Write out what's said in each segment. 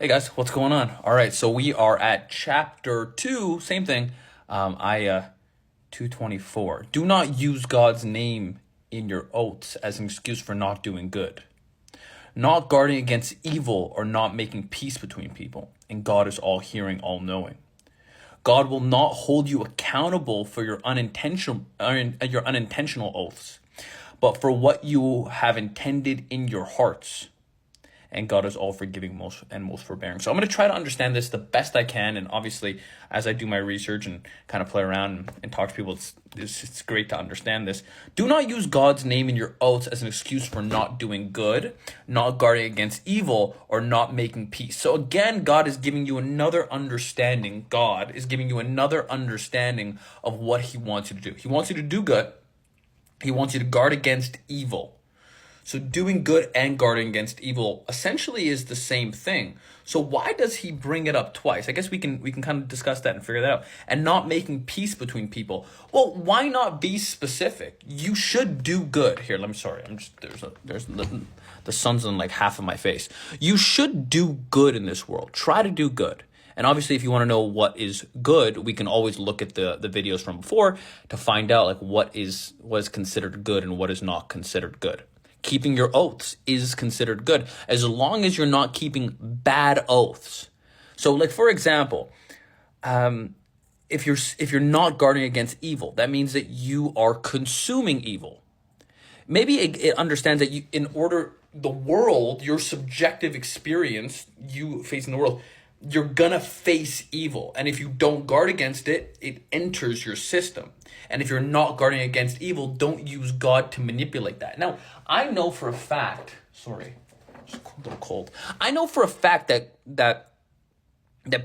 Hey guys, what's going on? All right, so we are at chapter 2, same thing. I 224. Do not use God's name in your oaths as an excuse for not doing good, not guarding against evil or not making peace between people. And God is all hearing, all knowing. God will not hold you accountable for your unintentional oaths, but for what you have intended in your hearts, and God is all forgiving, most forbearing. So I'm going to try to understand this the best I can, and obviously, as I do my research and kind of play around and talk to people, it's great to understand this. Do not use God's name in your oaths as an excuse for not doing good, not guarding against evil, or not making peace. So again, God is giving you another understanding. God is giving you another understanding of what He wants you to do. He wants you to do good. He wants you to guard against evil. So doing good and guarding against evil essentially is the same thing. So why does he bring it up twice? I guess we can kind of discuss that and figure that out. And not making peace between people. Well, why not be specific? You should do good. Here, let me sorry. I'm just there's the sun's on like half of my face. You should do good in this world. Try to do good. And obviously, if you want to know what is good, we can always look at the videos from before to find out like what is considered good and what is not considered good. Keeping your oaths is considered good as long as you're not keeping bad oaths. So, like for example, if you're not guarding against evil, that means that you are consuming evil. Maybe it understands that in order the world, your subjective experience you face in the world, you're gonna face evil, and if you don't guard against it, it enters your system. And if you're not guarding against evil, don't use God to manipulate that. Now, I know for a fact, sorry, just a little cold. I know for a fact that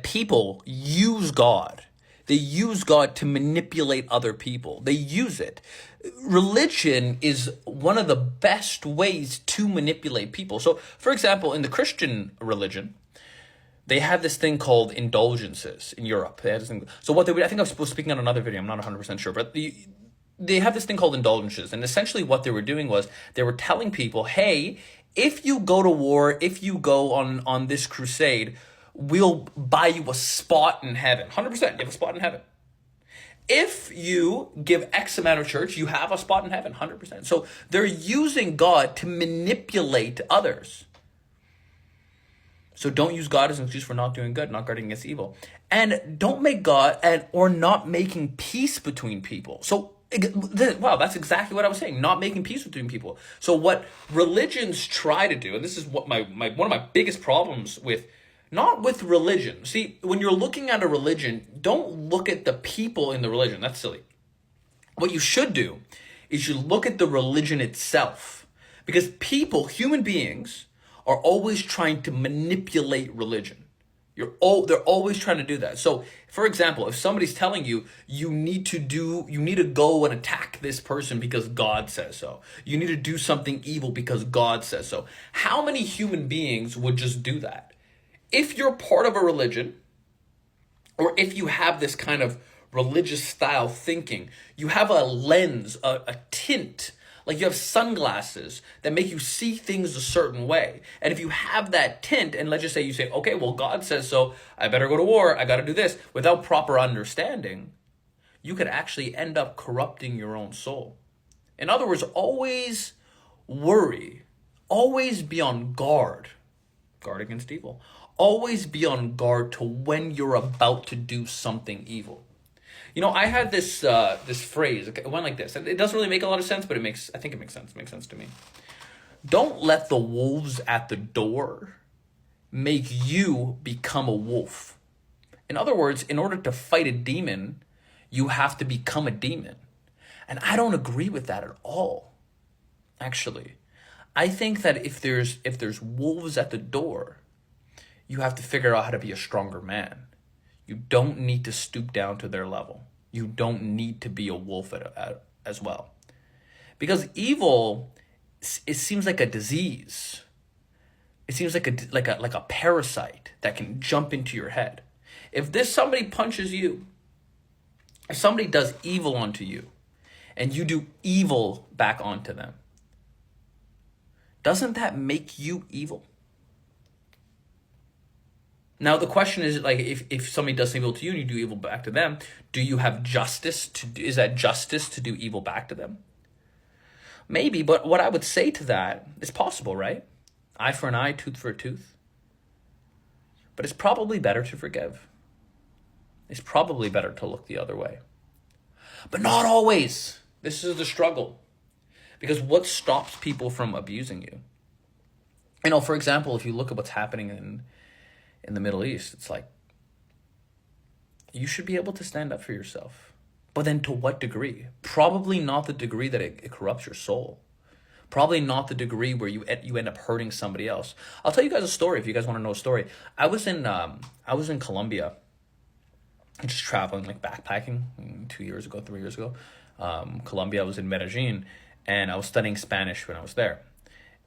people use God. They use God to manipulate other people. They use it. Religion is one of the best ways to manipulate people. So, for example, in the Christian religion, they have this thing called indulgences in Europe. They have this thing. So what I think I was speaking on another video. I'm not 100% sure, but they have this thing called indulgences, and essentially what they were doing was they were telling people, "Hey, if you go to war, if you go on this crusade, we'll buy you a spot in heaven. 100%, you have a spot in heaven. If you give X amount of church, you have a spot in heaven. 100%." So they're using God to manipulate others. So don't use God as an excuse for not doing good, not guarding against evil. And don't make God or not making peace between people. So, wow, that's exactly what I was saying, not making peace between people. So what religions try to do, and this is what my one of my biggest problems with, not with religion. See, when you're looking at a religion, don't look at the people in the religion. That's silly. What you should do is you look at the religion itself. Because people, human beings, are always trying to manipulate religion. They're always trying to do that. So, for example, if somebody's telling you you need to go and attack this person because God says so. You need to do something evil because God says so. How many human beings would just do that? If you're part of a religion, or if you have this kind of religious style thinking, you have a lens, a tint. Like you have sunglasses that make you see things a certain way. And if you have that tint, and let's just say you say, okay, well, God says so, I better go to war, I got to do this, without proper understanding, you could actually end up corrupting your own soul. In other words, always worry, always be on guard against evil. Always be on guard to when you're about to do something evil. You know, I had this phrase. It went like this. It doesn't really make a lot of sense, but I think it makes sense. It makes sense to me. Don't let the wolves at the door make you become a wolf. In other words, in order to fight a demon, you have to become a demon. And I don't agree with that at all. Actually, I think that if there's wolves at the door, you have to figure out how to be a stronger man. You don't need to stoop down to their level. You don't need to be a wolf as well. Because evil, it seems like a disease. It seems like a parasite that can jump into your head. If somebody punches you, if somebody does evil onto you, and you do evil back onto them, doesn't that make you evil? Now the question is, like, if somebody does evil to you and you do evil back to them, do you have justice to do, is that justice to do evil back to them? Maybe, but what I would say to that is possible, right? Eye for an eye, tooth for a tooth. But it's probably better to forgive. It's probably better to look the other way. But not always. This is the struggle. Because what stops people from abusing you? You know, for example, if you look at what's happening in the Middle East, it's like, you should be able to stand up for yourself. But then to what degree? Probably not the degree that it corrupts your soul. Probably not the degree where you end up hurting somebody else. I'll tell you guys a story if you guys want to know a story. I was in Colombia, just traveling, like backpacking 2 years ago, 3 years ago. Colombia, I was in Medellin, and I was studying Spanish when I was there.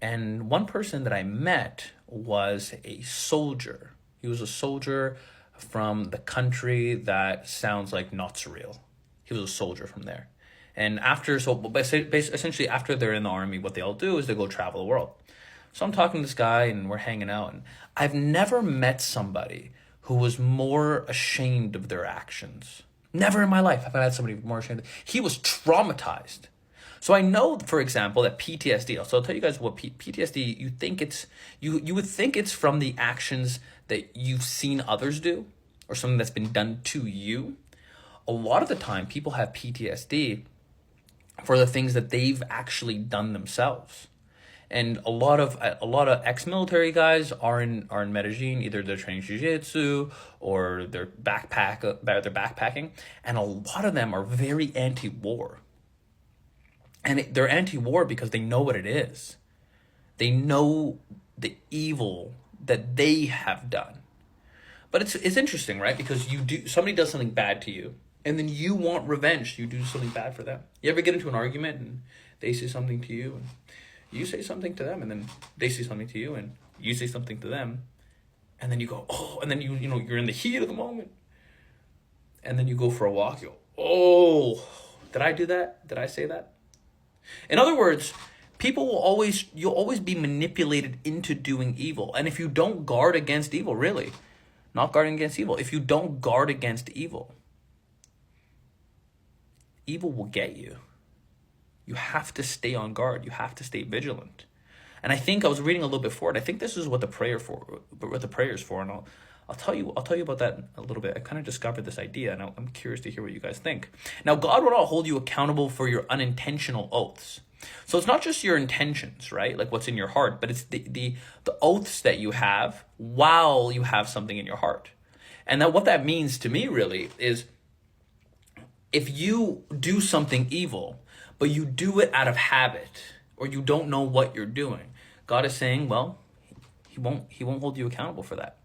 And one person that I met was a soldier. He was a soldier from the country that sounds like not surreal. He was a soldier from there. And essentially after they're in the army, what they all do is they go travel the world. So I'm talking to this guy and we're hanging out, and I've never met somebody who was more ashamed of their actions. Never in my life have I had somebody more ashamed. He was traumatized. So I know, for example, that PTSD, so I'll tell you guys what PTSD, you would think it's from the actions that you've seen others do or something that's been done to you. A lot of the time people have PTSD for the things that they've actually done themselves. And a lot of ex-military guys are in Medellin. Either they're training jiu-jitsu or they're backpacking, and a lot of them are very anti-war. And they're anti-war because they know what it is. They know the evil that they have done. But it's interesting, right? Because somebody does something bad to you, and then you want revenge. You do something bad for them. You ever get into an argument and they say something to you, and you say something to them, and then they say something to you, and you say something to them, and then you go, oh, and then you're in the heat of the moment, and then you go for a walk. You go, oh, did I do that? Did I say that? In other words, you'll always be manipulated into doing evil. And if you don't guard against evil, really, not guarding against evil, if you don't guard against evil, evil will get you. You have to stay on guard. You have to stay vigilant. And I think I was reading a little bit forward. I think this is what the prayer is for. And I'll tell you about that a little bit. I kind of discovered this idea, and I'm curious to hear what you guys think. Now, God will not hold you accountable for your unintentional oaths. So it's not just your intentions, right? Like what's in your heart, but it's the oaths that you have while you have something in your heart. And that what that means to me really is, if you do something evil, but you do it out of habit, or you don't know what you're doing, God is saying, well, he won't hold you accountable for that.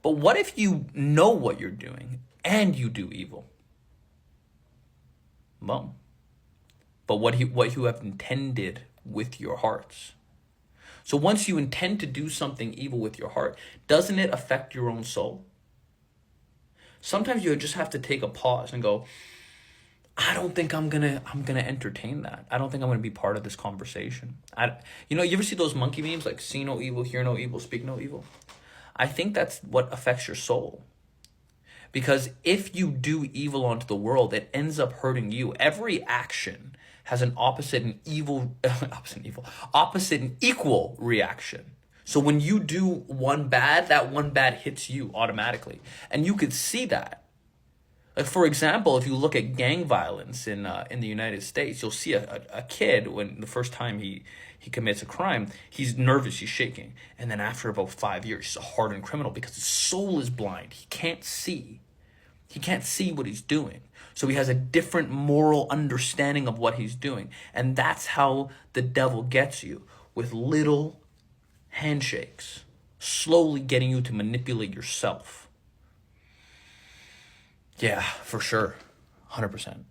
But what if you know what you're doing and you do evil? Well, but what you have intended with your hearts. So once you intend to do something evil with your heart, doesn't it affect your own soul? Sometimes you just have to take a pause and go, I don't think I'm gonna entertain that. I don't think I'm gonna be part of this conversation. You ever see those monkey memes like see no evil, hear no evil, speak no evil? I think that's what affects your soul. Because if you do evil onto the world, it ends up hurting you. Every action has an opposite and equal reaction. So when you do one bad, that one bad hits you automatically. And you could see that. Like, for example, if you look at gang violence in the United States, you'll see a kid, when the first time he commits a crime, he's nervous, he's shaking. And then after about 5 years, he's a hardened criminal because his soul is blind. He can't see. He can't see what he's doing. So he has a different moral understanding of what he's doing. And that's how the devil gets you, with little handshakes, slowly getting you to manipulate yourself. Yeah, for sure. 100%.